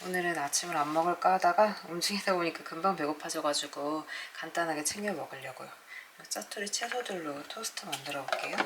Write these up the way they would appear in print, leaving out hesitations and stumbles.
오늘은 아침을 안 먹을까 하다가 움직이다 보니까 금방 배고파져가지고 간단하게 챙겨 먹으려고요. 짜투리 채소들로 토스트 만들어 볼게요.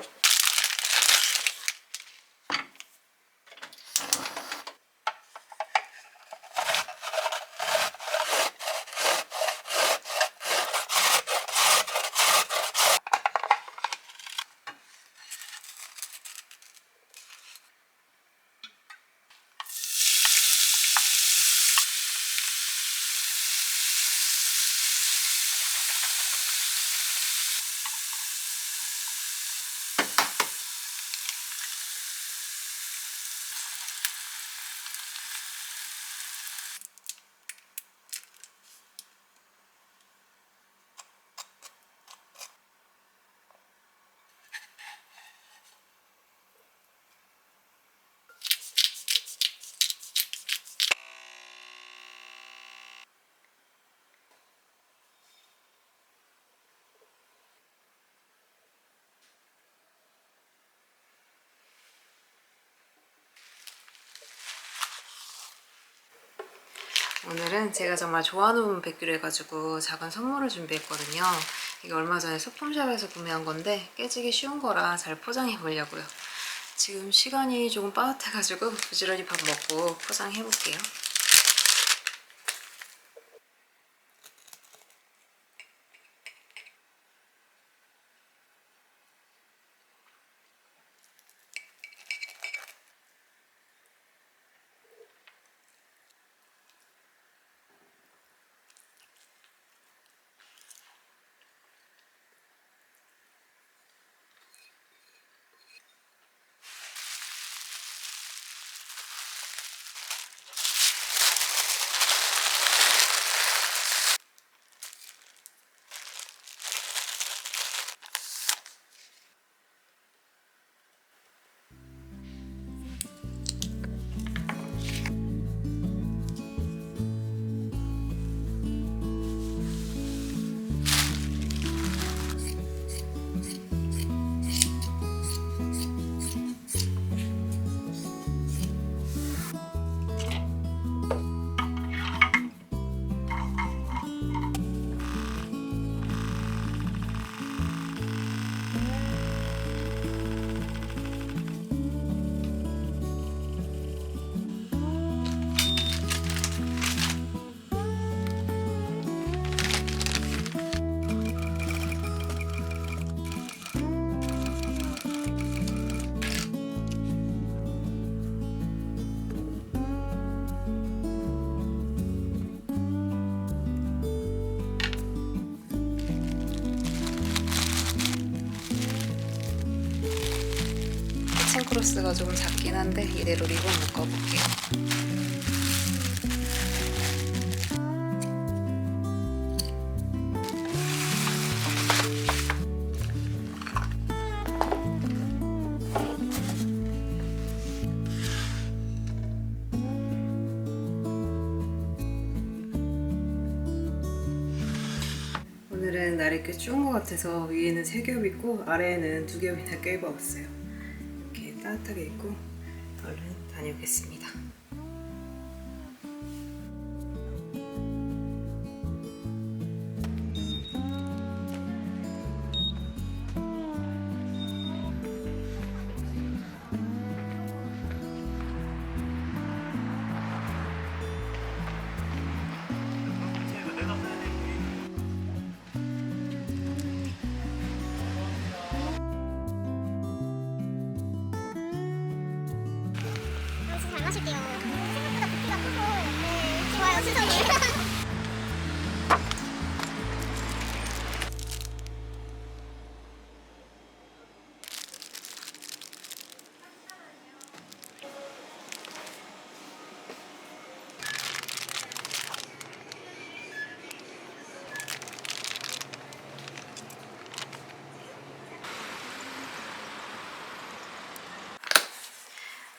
오늘은 제가 정말 좋아하는 뵙기로 해가지고 작은 선물을 준비했거든요. 이게 얼마 전에 소품샵에서 구매한 건데 깨지기 쉬운 거라 잘 포장해 보려고요. 지금 시간이 조금 빠듯해가지고 부지런히 밥 먹고 포장해 볼게요. 크로스가 조금 작긴 한데 이대로 리본 묶어볼게요. 오늘은 날이 꽤 추운 것 같아서 위에는 3겹 있고 아래에는 2겹이나 껴입어봤어요. 따뜻하게 입고 얼른 다녀오겠습니다. 마실게요. 생각보다 부피가 커서 네, 좋아요, 추천이에요.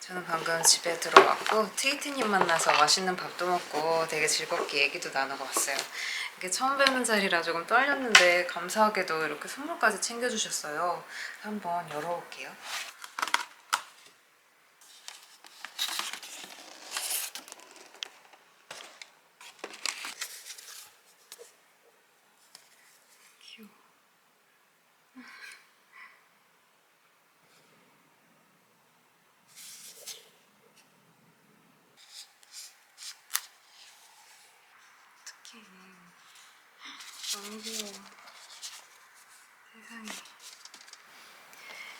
저는 방금 집에 들어왔고 트위트님 만나서 맛있는 밥도 먹고 되게 즐겁게 얘기도 나누고 왔어요. 이게 처음 뵙는 자리라 조금 떨렸는데 감사하게도 이렇게 선물까지 챙겨주셨어요. 한번 열어볼게요.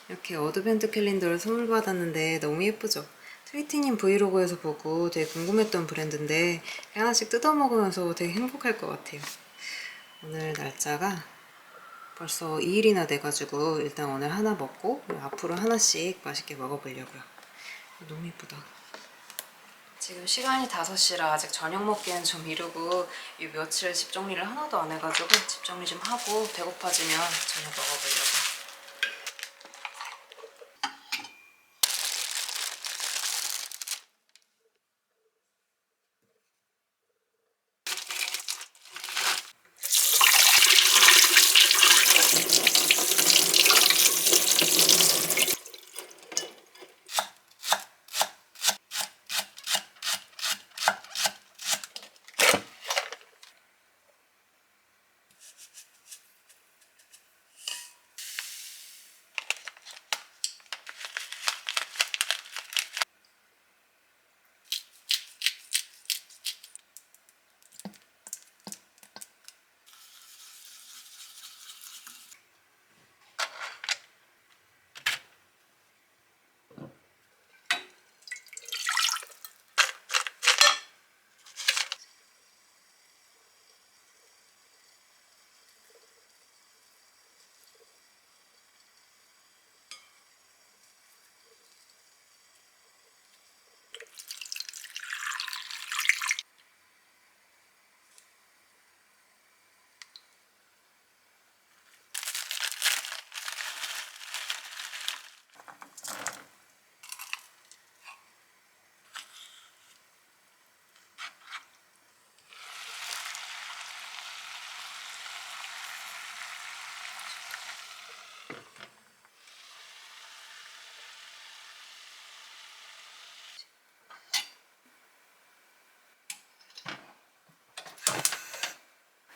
이렇게 어드벤트 캘린더를 선물 받았는데 너무 예쁘죠? 트리티님 브이로그에서 보고 되게 궁금했던 브랜드인데 하나씩 뜯어먹으면서 되게 행복할 것 같아요. 오늘 날짜가 벌써 2일이나 돼가지고 일단 오늘 하나 먹고 앞으로 하나씩 맛있게 먹어보려고요. 너무 예쁘다. 지금 시간이 5시라 아직 저녁 먹기엔 좀 이르고 이 며칠 집 정리를 하나도 안 해가지고 집 정리 좀 하고 배고파지면 저녁 먹어보려고.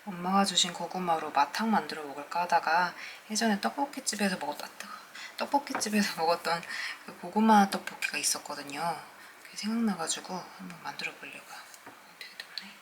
엄마가 주신 고구마로 마탕 만들어 먹을까 하다가 예전에 떡볶이집에서 먹었던 그 고구마 떡볶이가 있었거든요. 그게 생각나가지고 한번 만들어 보려고요. 되게 덥네.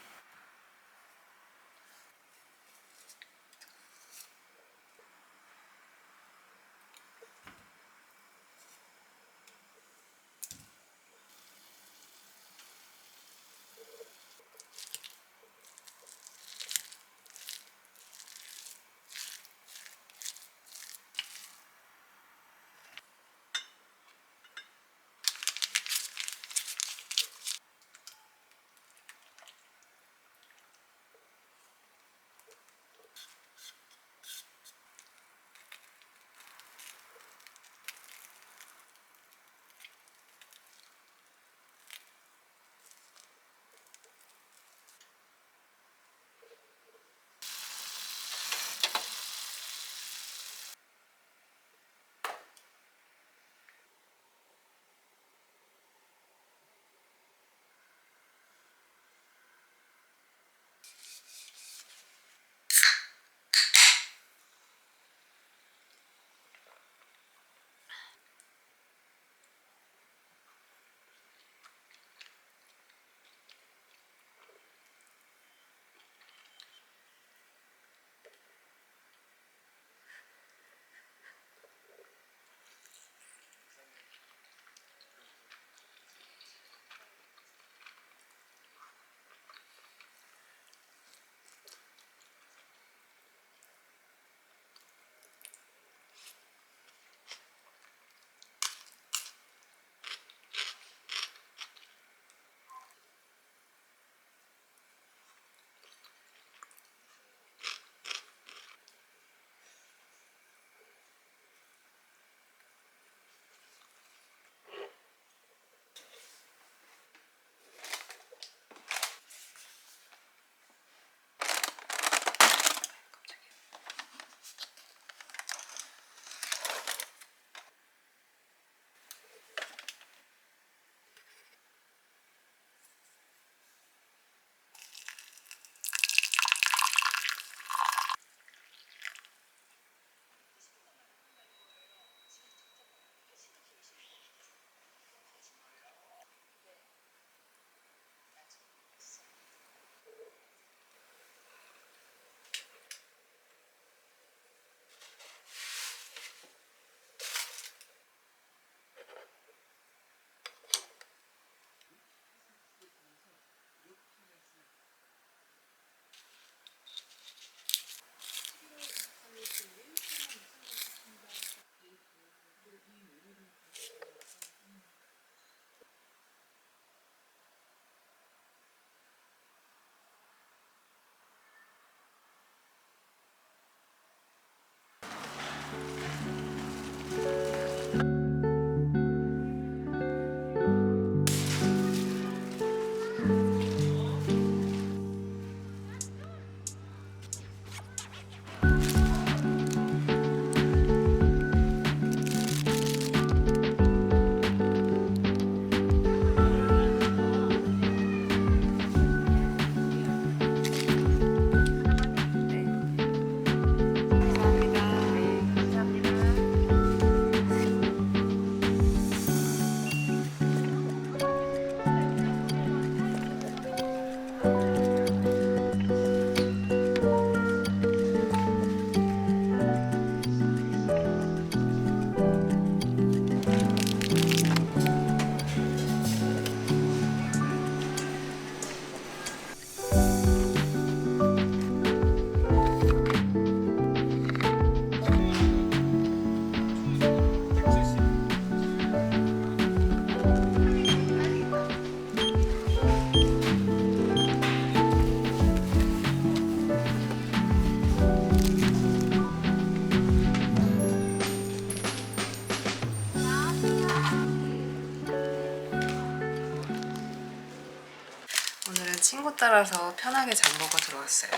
따라서 편하게 장보고 들어왔어요.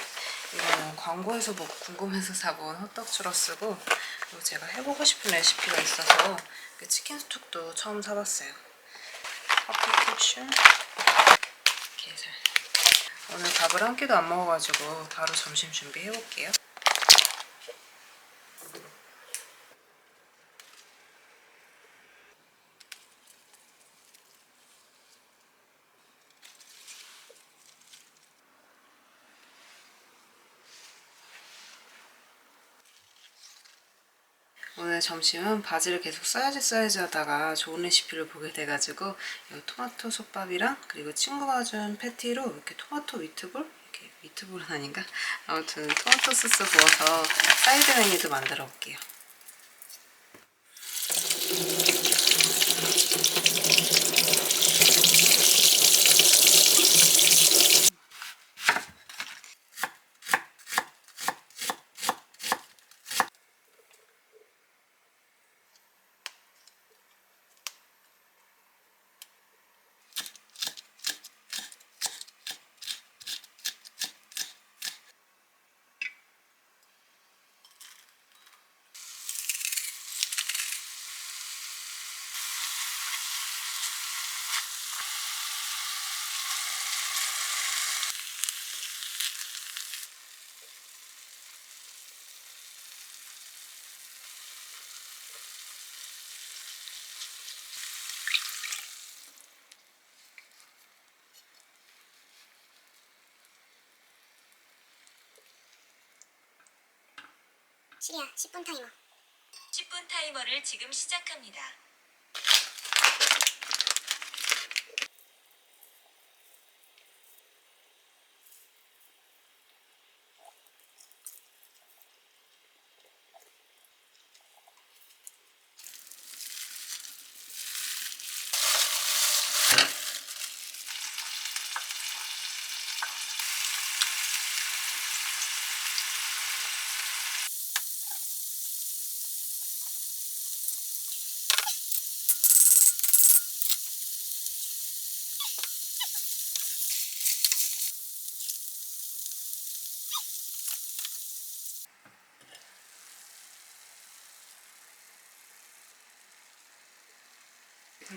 이거는 광고에서 보고 궁금해서 사본 호떡 추러스고, 그리고 제가 해보고 싶은 레시피가 있어서 치킨 스톡도 처음 사봤어요. 커피 캡슐, 게살. 오늘 밥을 한 끼도 안 먹어가지고 바로 점심 준비해볼게요. 오늘 점심은 바지를 계속 써야지 하다가 좋은 레시피를 보게 돼가지고 이 토마토 솥밥이랑 그리고 친구가 준 패티로 이렇게 토마토 미트볼? 이렇게 미트볼은 아닌가? 아무튼 토마토 소스 부어서 사이드 메뉴도 만들어 볼게요. 시리야 10분 타이머. 10분 타이머를 지금 시작합니다.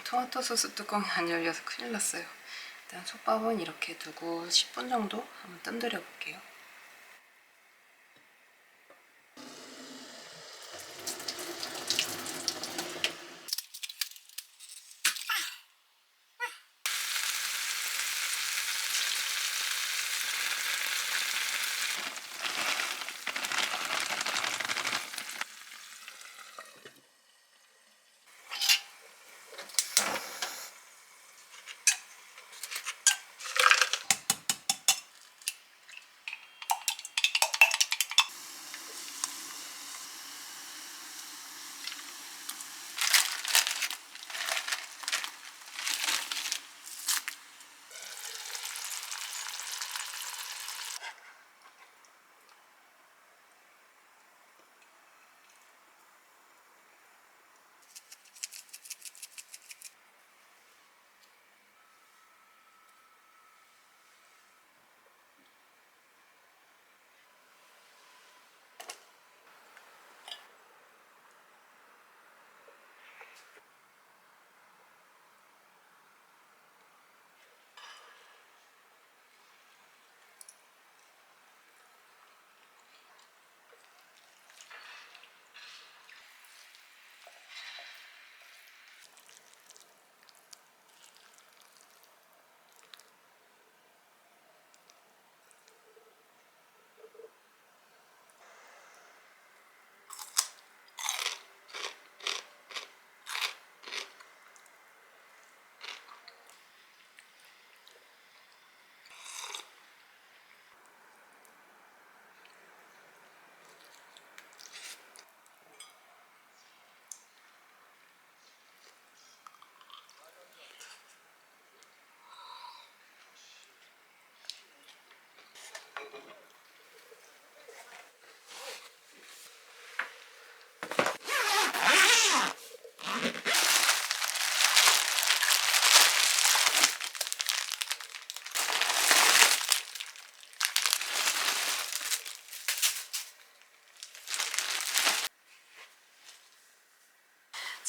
토마토 소스 뚜껑이 안 열려서 큰일 났어요. 일단 솥밥은 이렇게 두고 10분 정도 한번 뜸들여 볼게요.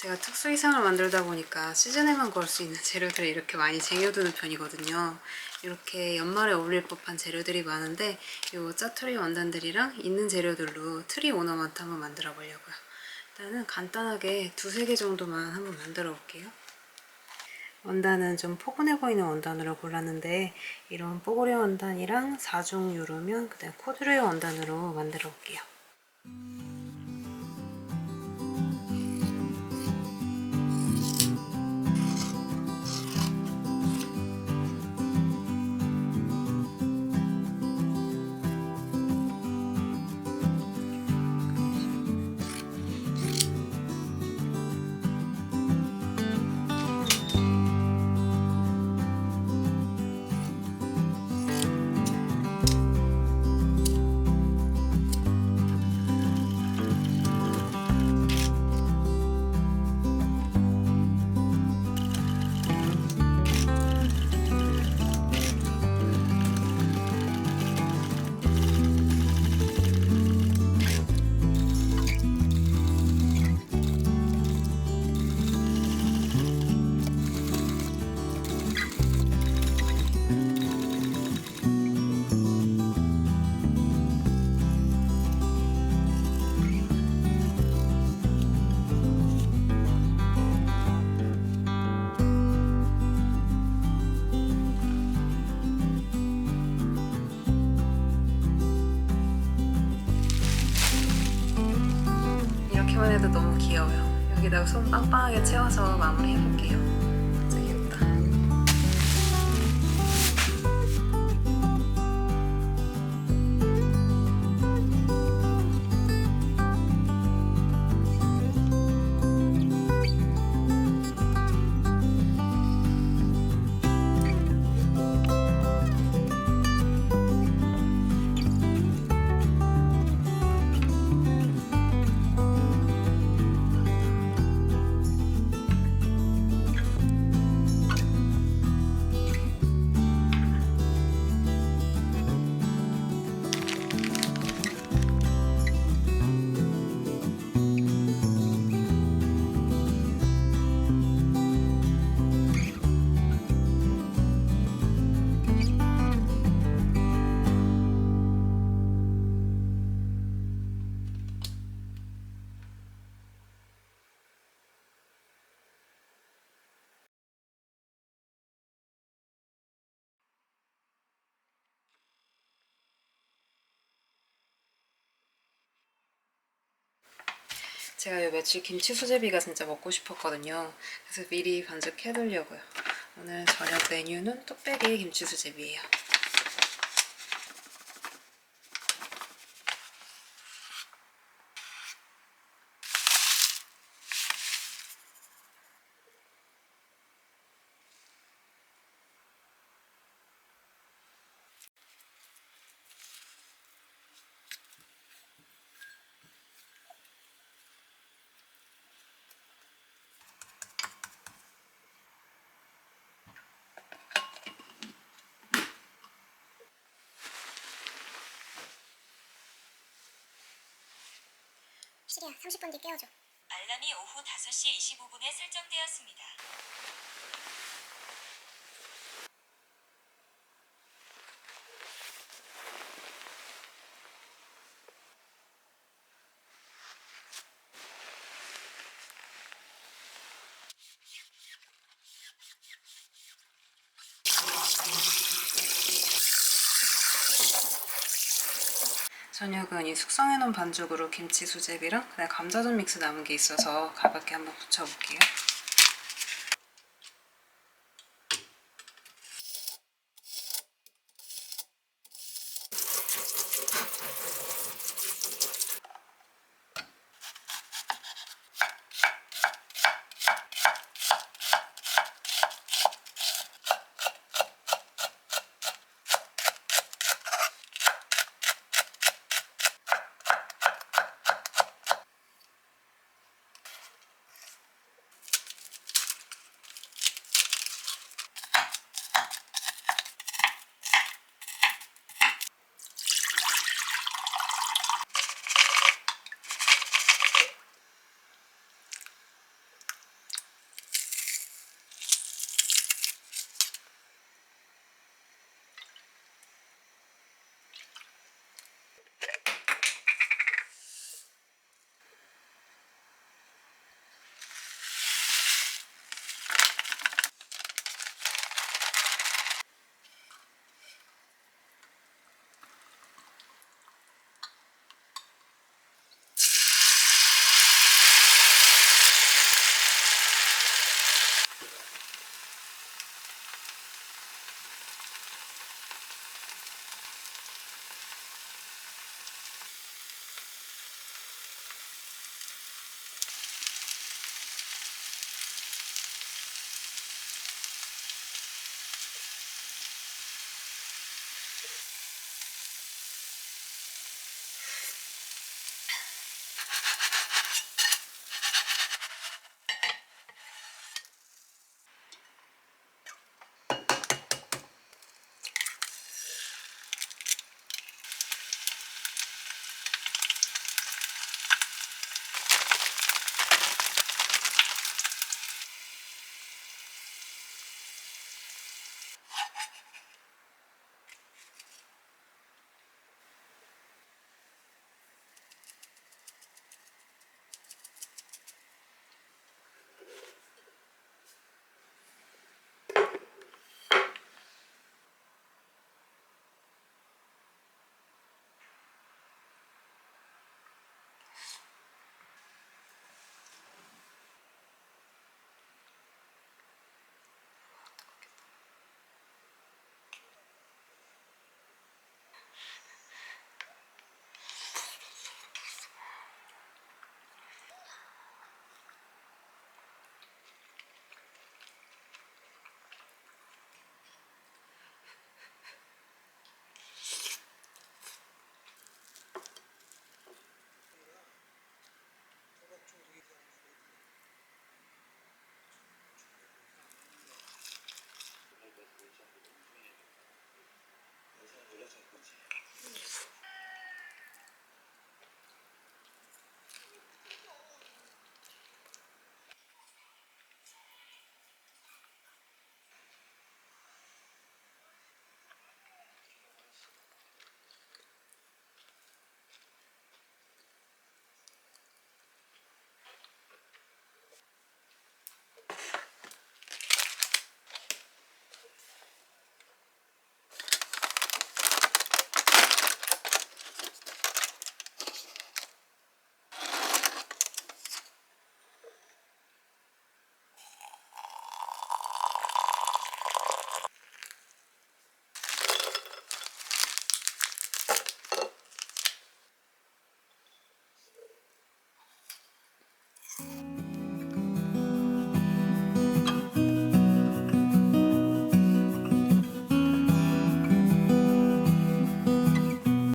제가 특수 이상을 만들다 보니까 시즌에만 구할 수 있는 재료들을 이렇게 많이 쟁여두는 편이거든요. 이렇게 연말에 어울릴 법한 재료들이 많은데 이 짜투리 원단들이랑 있는 재료들로 트리 오너먼트 한번 만들어 보려고요. 일단은 간단하게 2-3개 정도만 한번 만들어 볼게요. 원단은 좀 포근해 보이는 원단으로 골랐는데 이런 뽀글이 원단이랑 4중 유로면 그다음 코듀로이 원단으로 만들어 볼게요. 이렇게만 해도 너무 귀여워요. 여기다가 손 빵빵하게 채워서 마무리 해볼게요. 진짜 귀엽다. 제가 요 며칠 김치 수제비가 진짜 먹고 싶었거든요. 그래서 미리 반죽해두려고요. 오늘 저녁 메뉴는 뚝배기 김치 수제비예요. 시리야 30분 뒤 깨워줘. 알람이 오후 5시 25분에 설정되었습니다. 저녁은 이 숙성해놓은 반죽으로 김치 수제비랑 그다음 감자전 믹스 남은 게 있어서 가볍게 한번 부쳐볼게요.